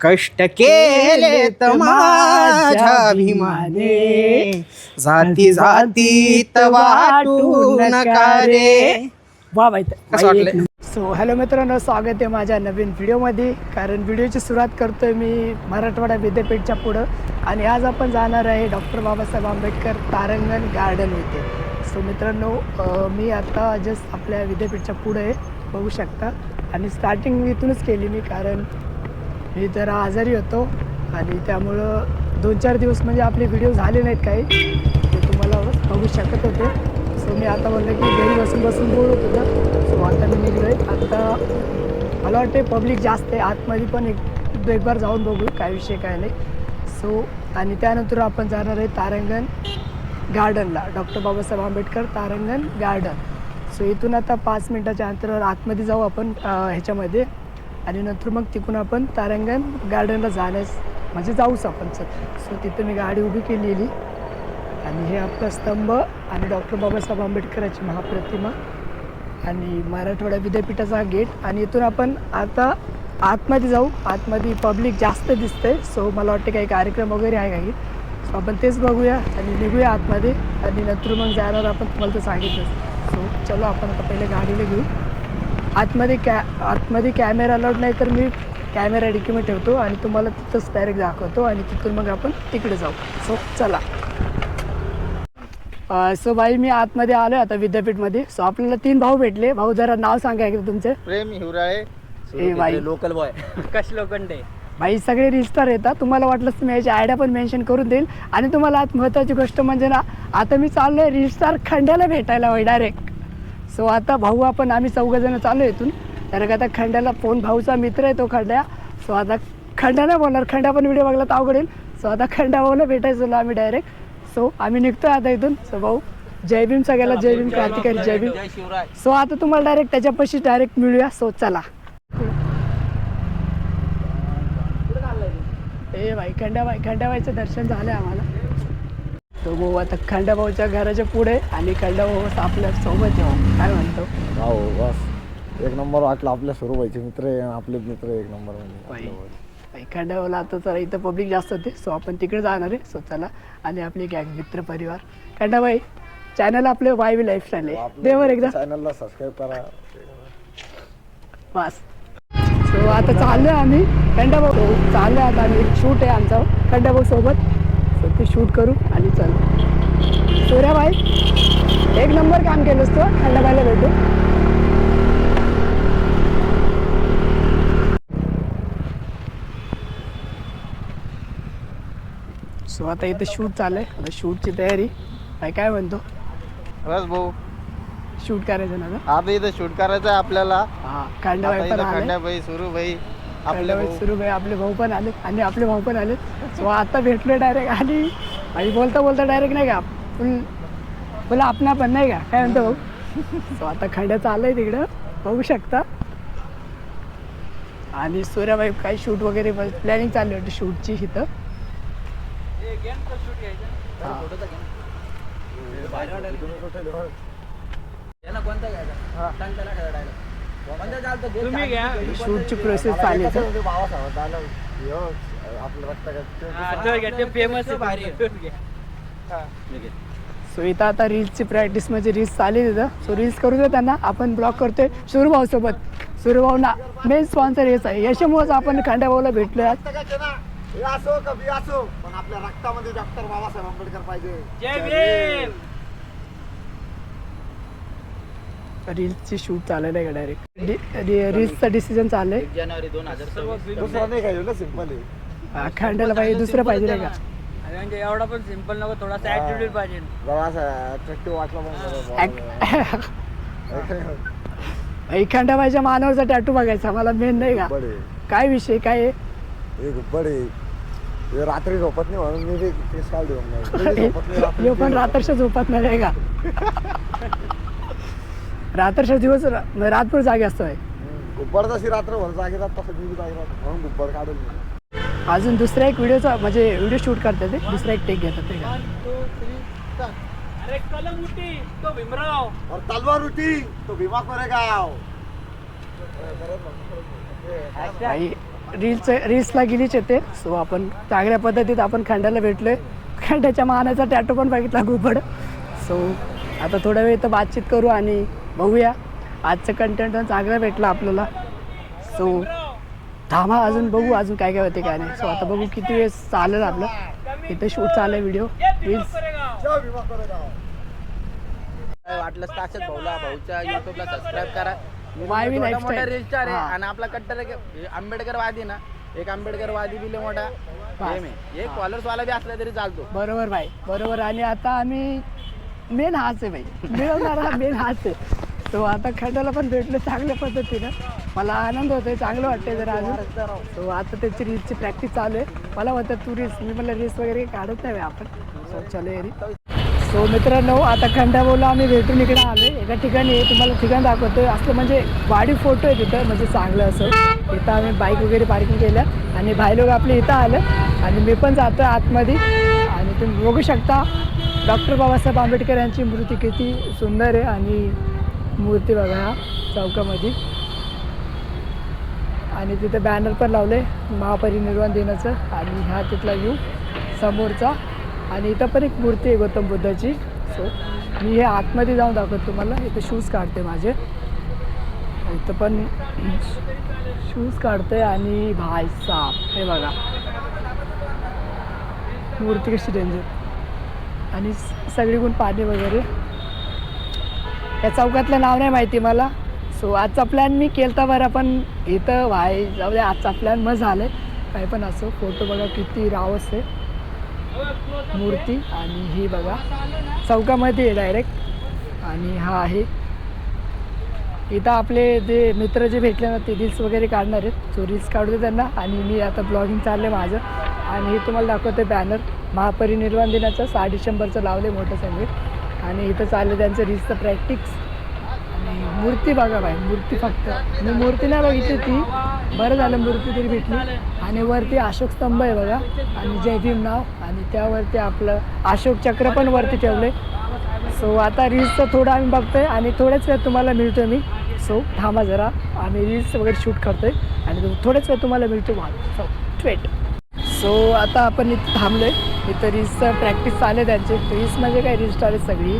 कष्ट केलेत माझ्या भीमाने, जाती जातीत वाटू नका रे. वा बाई कसं वाटलं? सो हॅलो मित्रांनो, स्वागत आहे माझ्या नवीन व्हिडिओमध्ये. कारण व्हिडिओची सुरुवात करतोय मी मराठवाडा विद्यापीठच्या पुढं, आणि आज आपण जाणार आहे डॉक्टर बाबासाहेब आंबेडकर तारांगण गार्डन इथे. सो मित्रांनो, मी आता जस्ट आपल्या विद्यापीठच्या पुढे आहे, बघू शकता. आणि स्टार्टिंग इथूनच केली मी, कारण मी जरा आजारी होतो आणि त्यामुळं 2-4 दिवस म्हणजे आपले व्हिडिओ झाले नाहीत काही, ते तुम्हाला बघू शकत होते. सो मी आता म्हणलं की घरी बसून बोर होत होतं. सो आता मी निघलो आहे. आता मला वाटते पब्लिक जास्त आहे आतमध्ये, पण एक बार जाऊन बघू काय विषय काय नाही. सो आणि त्यानंतर आपण जाणार आहे तारांगण गार्डनला, डॉक्टर बाबासाहेब आंबेडकर तारांगण गार्डन. सो इथून आता 5 मिनटाच्या अंतरावर आतमध्ये जाऊ आपण ह्याच्यामध्ये, आणि नंतर मग तिकडून आपण तारांगण गार्डनला जाण्यास म्हणजे जाऊच आपण. सो तिथं मी गाडी उभी केलेली, आणि हे आपला स्तंभ आणि डॉक्टर बाबासाहेब आंबेडकरांची महाप्रतिमा आणि मराठवाडा विद्यापीठाचा गेट. आणि इथून आपण आता आतमध्ये जाऊ. आतमध्ये पब्लिक जास्त दिसतंय, सो मला वाटते काही कार्यक्रम वगैरे आहे काही. सो आपण तेच बघूया आणि निघूया आतमध्ये, आणि नंतर मग जाणार आपण, तुम्हाला तर सांगितलं. सो चलो आपण आता पहिले गाडीला घेऊ. आतमध्ये कॅमेरा अलाउड नाही, तर मी कॅमेरा डिकीमध्ये ठेवतो आणि तुम्हाला तिथंच डायरेक्ट दाखवतो, आणि तिथून मग आपण तिकडे जाऊ. सो चला. सो बाई, मी आतमध्ये आलो आता विद्यापीठमध्ये. सो आपल्याला 3 भाऊ भेटले. भाऊ जरा नाव सांगा एकदा तुमचे. प्रेम हिवराळे, ए बाई, लोकल बॉय. कश लोखंडे. बाई सगळे रिस्टार येतात. तुम्हाला वाटलं तर मी याची आयडिया पण मेन्शन करून देईल. आणि तुम्हाला आज महत्त्वाची गोष्ट म्हणजे ना, आता मी चाललो आहे रिस्टार खंड्याला भेटायला होय डायरेक्ट. सो आता भाऊ आम्ही 4 जण चालू आहे इथून. तर आता खंड्याला फोन, भाऊचा मित्र आहे तो खंड्या. सो आता खंड्या नाही बोलणार, खंड्या पण व्हिडिओ बघला तर अवघड येईल. सो आता खंड्या भाऊला भेटायचं आम्ही डायरेक्ट. सो आम्ही निघतोय आता इथून. सो भाऊ जय भीम सगळ्याला, जय भीम क्रांतिकारी, जय भीम. सो आता तुम्हाला डायरेक्ट त्याच्यापाशी डायरेक्ट मिळूया. सो चला. ए भाई, खंड्याबाईचं दर्शन झालं आम्हाला. तो भाऊ आता खंड्याभाऊच्या घराच्या पुढे, आणि खंड्याभाऊ आपल्या सोबत येऊ, काय म्हणतो. हो बस एक नंबर वाटलं. आपल्या सुरूबाईचे मित्र आहे, आपले मित्र एक नंबर भाई खंड्याभाऊला आता जरा इथं पब्लिक जास्त होते, सो आपण तिकडे जाणार आहे. सो चला. आणि आपली गँग, मित्र परिवार. खंडाबाई चॅनल आपले वायवी लाईफस्टाईल आहे, देवर एकदा चॅनलला सबस्क्राईब करा बस. सो आता चाललोय आम्ही खंडाभाऊ, चाललोय आता आम्ही. शूट आहे आमचा खंडाभाऊ सोबत. सो ते शूट करू आणि चल. सूर्याबाई एक नंबर काम केलंस तो. खंडाबाईला भेटू. सो आता इथं शूट चालू आहे. आता शूटची तयारी. काय म्हणतो. बस भाऊ, शूट करायचं ना आता इथं शूट करायचं आहे आपल्याला. हा, खंडाबाई पण आले. खंड्याबाई, सुरूबाई, खंडाबाई, सुरूबाई, आपले भाऊ पण आले, आणि आपले भाऊ पण आले. सो आता भेटलो डायरेक्ट. आणि आई बोलता डायरेक्ट नाही का बोला आपणा पण नाही का, काय म्हणतो भाऊ. सो आता खंड्याचं आलंय तिकडं, बघू शकता. आणि सूर्याबाई काही शूट वगैरे प्लॅनिंग चालली होती शूटची इथं. शूटची प्रोसेस चालली आहे. सो इथं आता रील्सची प्रॅक्टिस म्हणजे रील्स चालली तिथं. सो रील्स करू दे त्यांना, आपण ब्लॉग करतोय सूर्यभाऊ सोबत. सूर्यभाऊना मेन स्पॉन्सर हेच आहे, याच्यामुळेच आपण खंड्याभाऊला भेटलोय आज. असो कभी असो, पण आपल्या रक्तामध्ये डॉक्टर बाबासाहेब आंबेडकर पाहिजे. रील्सची शूट चाललेलं आहे का डायरेक्ट. रील्सचं डिसिजन चाललंय. जानेवारी 2024. दुसरा नाही काय ना, सिंपल आहे. खंड्याला पाहिजे, दुसरं पाहिजे नाही का. म्हणजे एवढा पण सिंपल नको, थोडासा ऍटिट्यूड पाहिजे. जरा असं अट्रॅक्टिव्ह वाटलं मग. खंडाबाईच्या मानावरचा टॅटू बघायचा मला मेन नाही का. काय विषय काय आहे. बडे रात्री झोपत नाही म्हणून मी केस काढ देऊ. पण रात्रच्या झोपत नाही का. रात्रच्या दिवस रातभर जागे असतोय. गुब्बरदाशी रात्रभर जागे राहत, तसं मी जागे राहतो म्हणून गुब्बर काढून. अजून दुसरा एक व्हिडिओचा म्हणजे व्हिडिओ शूट करतात ते, दुसरा एक टेक घेतात ते का. अरे कलम उठी तो भीमराव, और तलवार उठी तो भीमा कोरेगाव. भाई रील्सला गिलीच येते. सो आपण चांगल्या पद्धतीत आपण खंड्याला भेटलोय. खंड्याच्या मानाचा टॅटू पण बघितला गुबड. सो आता थोडा वेळ इथं बातचीत करू आणि बघूया. आजचं कंटेंट पण चांगलं भेटलं आपल्याला. सो थांबा अजून बघू अजून काय काय होते काय नाही. सो आता बघू किती वेळ चालेल आपलं. इथे शूट चालू आहे व्हिडिओ रील्स. वाटलं तर अशाच भाऊच्या युट्यूबला सबस्क्राईब करा. मायवी मोठा लाईफस्टाईल. रील स्टार आहे हा. आणि आपला कट्टर आंबेडकरवादी ना. एक आंबेडकरवादी बिले मोठा गेम आहे. एक फॉलोअर्स वाला बी असला तरी चालतो. बरोबर भाई बरोबर. आणि आता आम्ही मेन हाच आहे भाई, मिळवणारा मेन हाच आहे. तो आता खंडाला पण भेटलं चांगल्या पद्धतीनं. मला आनंद होतोय, चांगलं वाटतंय जरा अजून. तो आता त्याची रील्सची प्रॅक्टिस चालू आहे. मला वाटतं तू रील्स, मी मला रील्स वगैरे काढत नाही आपण. सो चलो येरी. सो मित्रांनो आता खंडा बोला आम्ही भेटून इकडे आलो आहे. एका ठिकाणी आहे, तुम्हाला ठिकाण दाखवतोय. असलं म्हणजे वाढीव फोटो आहे तिथं, म्हणजे चांगलं असं. इथं आम्ही बाईक वगैरे पार्किंग केल्या आणि भाई लोक आपले इथं आलं आणि मी पण जातो आतमध्ये. आणि तुम्ही बघू शकता डॉक्टर बाबासाहेब आंबेडकर यांची मूर्ती किती सुंदर आहे. आणि मूर्ती बघा ह्या चौकामध्ये. आणि तिथे बॅनर पण लावले महापरिनिर्वाण दिनाचं. आणि हा तिथला व्ह्यू समोरचा. आणि इथं पण एक मूर्ती आहे गौतम बुद्धाची. सो मी हे आतमध्ये जाऊन दाखवतो तुम्हाला. इथं शूज काढते माझे. इथं पण शूज काढते. आणि भाई साहेब हे बघा मूर्ती कशी डेंजर. आणि सगळीकडून पाणी वगैरे. या चौकातलं नाव नाही माहिती मला. सो आजचा प्लॅन मी केलता बरं, पण इथं भाई जाऊ दे. आजचा प्लॅन मग झालं आहे काय पण असो. फोटो बघा किती रावस आहे मूर्ती. आणि ही बघा चौकामध्ये आहे डायरेक्ट. आणि हा आहे इथं आपले जे मित्र जे भेटले ना ते रील्स वगैरे काढणार आहेत. सो रील्स काढतो त्यांना. आणि मी आता ब्लॉगिंग चाललं आहे माझं. आणि हे तुम्हाला दाखवते बॅनर महापरिनिर्वाण दिनाचं 6 डिसेंबरचं लावले मोठं संगीत. आणि इथं चाललं त्यांचं रील्सचं प्रॅक्टिस. आणि मूर्ती बघा बाई, मूर्ती फक्त मी मूर्ती नाही बघितली ती. बरं झालं मूर्ती तरी भेटली. आणि वरती अशोक स्तंभ आहे बघा. आणि जय भीम नाव. आणि त्यावरती आपलं अशोक चक्र पण वरती ठेवले. सो आता रील्सचं थोडं आम्ही बघतोय आणि थोड्याच वेळ तुम्हाला मिळतो मी. सो थांबा जरा, आम्ही रील्स वगैरे शूट करतोय आणि थोड्याच वेळ तुम्हाला मिळतो सो ट्वेट. सो आता आपण इथं थांबलो आहे. इथं रील्सचं प्रॅक्टिस चालू आहे त्यांचे. रील्स म्हणजे काय रील्स स्टार सगळी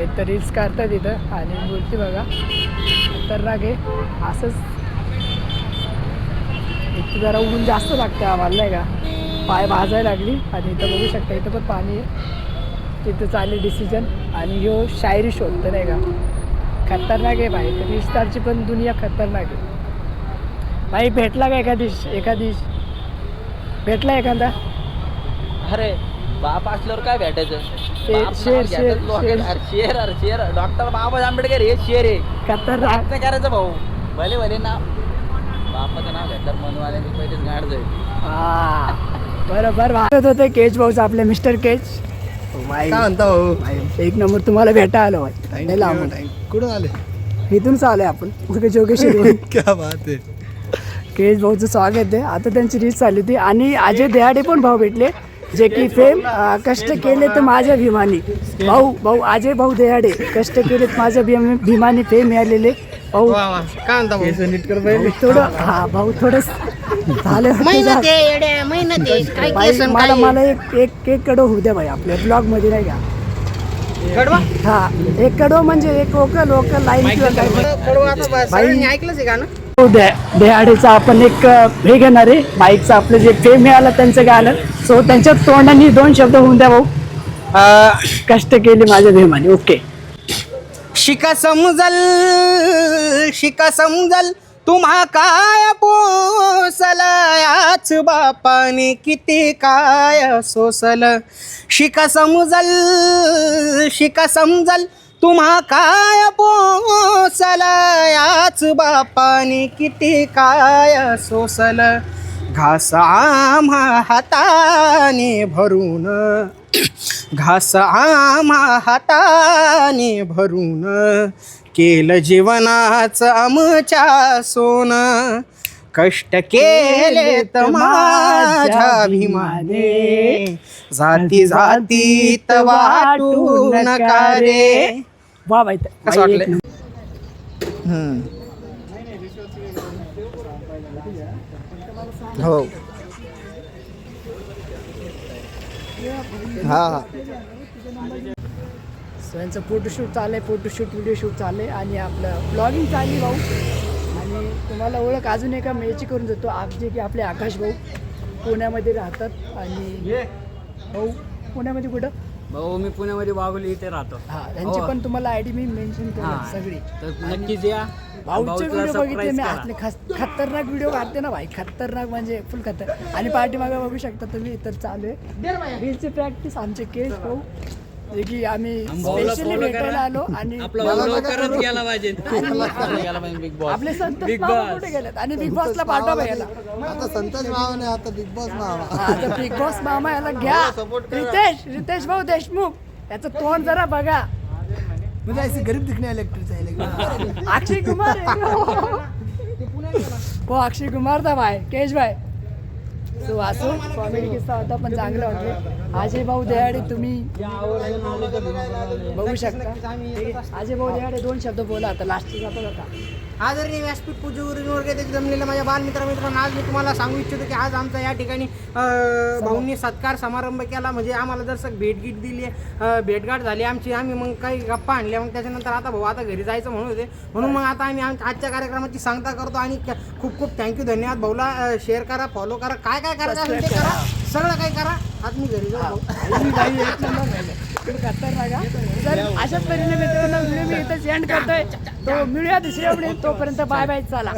इथं रील्स काढतात इथं. आणि मूर्ती बघा खतरनाक आहे. असंच इथं जरा ऊन जास्त लागतं आम्हाला नाही का, पाय भाजायला लागली. आणि इथं बघू शकता इथं पण पाणी आहे. तिथं चालले डिसिजन. आणि ह्यो शायरी शोधतं नाही का, खतरनाक आहे भाई. तर रील्स स्टारची पण दुनिया खतरनाक आहे भाई. भेटला का एखादी भेटला एखादा? अरे बाप असल्यावर काय भेटायचं. शेर डॉक्टर बाबासाहेब आंबेडकर हे शेर आहे. खतरनाक काय करायचं भाऊ. भले भले ना बापाचं नाव घेतलं मनवाल्यांनी पहिलेच गाड जाईल. हा बरोबर. वाटत होते केज भाऊचं आपले मिस्टर केज. काय म्हणता भाऊ? एक नंबर तुम्हाला भेटा आलो भाई. लांबून कुठं आले? इथूनच आलोय आपण जोगेश्वरी. क्या बात आहे. केज भाऊचं स्वागत आहे. आता त्यांची रील्स चालली होती. आणि अजय देहाडे पण भाऊ भेटले जे की फेम कष्ट केले तर माझ्या भीमानी. भाऊ अजय भाऊ देहाडे कष्ट केलेत माझ्या भीमानी फेम मिळालेले भाऊ. काय म्हणता भाऊ? नीट कर पहिले. थोडं हा भाऊ थोडंच झालं. मला एक कडो होऊ द्या भाई आपल्या ब्लॉग मध्ये नाही का. हा एक कडो म्हणजे एक लोकल लाईन किंवा काय ऐकलंच आहे गाणं? देहाडेचा आपण एक हे घेणार आहे बाईकचं. आपलं जे फेम मिळालं त्यांचं गाणं. सो त्यांच्या तोंडाने 2 शब्द होऊन द्या भाऊ. कष्ट केले माझ्या भीमाने. ओके. शिका समजल तुम्हा काय पोसल याच बापाने किती काय सोसल. शिका समजल तुम्हा काय पोसल याच बापाने किती काय सोसल. घास आम्हा हाताने भरून केलं जीवनाचं आमच्या सोनं. कष्ट केले तर माझ्या भीमाने जाती जातीत वाटू नका रे. वा बाई. कसं वाटलं? हो हा हा सो यांचं फोटोशूट चालू आहे, फोटोशूट व्हिडिओ शूट चालू आहे आणि आपलं ब्लॉगिंग चालली भाऊ. आणि तुम्हाला ओळख अजून एका मेची करून देतो, जे की आपले आकाश भाऊ पुण्यामध्ये राहतात. आणि भाऊ पुण्यामध्ये कुठं? भाऊ मी पुण्यामध्ये वाघोली इथे राहतो. हा, त्यांची पण तुम्हाला आयडी मी मेन्शन केली सगळी. तर नक्कीच या. भाऊचे व्हिडिओ बघितले मी, असले खतरनाक व्हिडिओ काढते ना भाई, खतरनाक म्हणजे फुल खतर. आणि पाठीमागे बघू शकता तुम्ही, तर चालू आहे रीलची प्रॅक्टिस. आमचे केस भाऊ जे की आम्ही स्पेशली भेटायला आलो. आणि करत गेला पाहिजे. बिग बॉस आपले संतोष मामा कुठे गेलेत आणि बिग बॉसला पाठवा याला. आता संतोष मामा नाही, आता बिग बॉस मामा. आता बिग बॉस मामा याला घ्या. रितेश भाऊ देशमुख, याचं तोंड जरा बघा. म्हणजे ऐसे गरीब दिखने वाले एक्टर अक्षय कुमार हो, अक्षय कुमार था भाई, केश भाई. सो असो कॉमेडी किस्सा होता पण चांगलं वाटलं. अजय भाऊ दयाडे तुम्ही बघू शकता. अजय भाऊ दयाडे 2 शब्द बोला आता, लास्ट जाता जाता. आदरणीय व्यासपीठ पूज्य गुरुजी वर्ग जमलेल्या माझ्या बालमित्रांनो, आज मी तुम्हाला सांगू इच्छितो की आज आमचा या ठिकाणी भाऊंनी सत्कार समारंभ केला. म्हणजे आम्हाला जर भेटगीट दिली, भेटगाठ झाली आमची. आम्ही मग काही गप्पा आणल्या. मग त्याच्यानंतर आता भाऊ आता घरी जायचं म्हणून होते, म्हणून मग आता आम्ही आजच्या कार्यक्रमाची सांगता करतो. आणि खूप खूप थँक्यू, धन्यवाद भाऊला. शेअर करा, फॉलो करा, काय काय करायचं असेल ते करा, सगळं काही करा. आज मी घरी जाऊ. खतरनाक. तर अशाच परीने मित्रांनो व्हिडिओ मी इथं एंड करतोय. तो मिळूया दुसऱ्या व्हिडिओ, तोपर्यंत बाय बाय, चला.